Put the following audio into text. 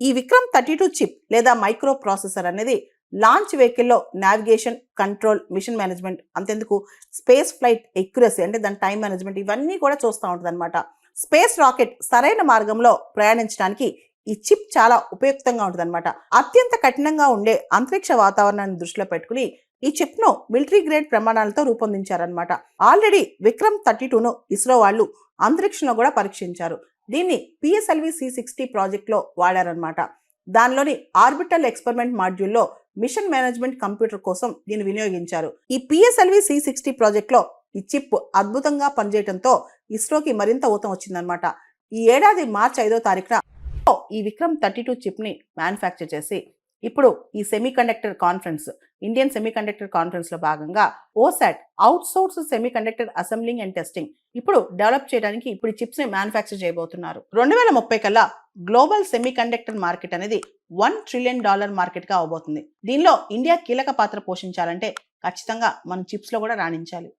ఈ విక్రమ్ 32 చిప్ లేదా micro processor అనేది లాంచ్ వెహికల్లో నావిగేషన్, కంట్రోల్, మిషన్ మేనేజ్మెంట్, అంతెందుకు స్పేస్ ఫ్లైట్ ఎక్యురసీ అంటే దాని టైం మేనేజ్మెంట్ ఇవన్నీ కూడా చూస్తూ ఉంటుంది అనమాట. స్పేస్ రాకెట్ సరైన మార్గంలో ప్రయాణించడానికి ఈ చిప్ చాలా ఉపయుక్తంగా ఉంటుంది అనమాట. అత్యంత కఠినంగా ఉండే అంతరిక్ష వాతావరణాన్ని దృష్టిలో పెట్టుకుని ఈ చిప్ ను మిలిటరీ గ్రేడ్ ప్రమాణాలతో రూపొందించారనమాట. ఆల్రెడీ విక్రమ్ 32ను ఇస్రో వాళ్ళు అంతరిక్షంలో కూడా పరీక్షించారు. దీన్ని PSLV-C60 ప్రాజెక్ట్లో వాడారనమాట. దానిలోని ఆర్బిటల్ ఎక్స్పెరిమెంట్ మాడ్యూల్లో మిషన్ మేనేజ్మెంట్ కంప్యూటర్ కోసం దీన్ని వినియోగించారు. ఈ PSLV-C60 ప్రాజెక్ట్లో ఈ చిప్ అద్భుతంగా పనిచేయడంతో ఇస్రోకి మరింత ఊతం వచ్చిందనమాట. ఈ ఏడాది మార్చి 5వ తారీఖున ఈ విక్రమ్ 32 చిప్ ని మ్యానుఫ్యాక్చర్ చేసి ఇప్పుడు ఈ semiconductor conference, Indian semiconductor conference లో భాగంగా OSAT out source semiconductor assembling and testing ఇప్పుడు డెవలప్ చేయడానికి ఇప్పుడు చిప్స్ ని మ్యానుఫ్యాక్చర్ చేయబోతున్నారు. 2030 కల్లా గ్లోబల్ సెమీకండక్టర్ మార్కెట్ అనేది $1 ట్రిలియన్ మార్కెట్ గా అవబోతుంది. దీనిలో ఇండియా కీలక పాత్ర పోషించాలంటే ఖచ్చితంగా మనం చిప్స్ లో కూడా రాణించాలి.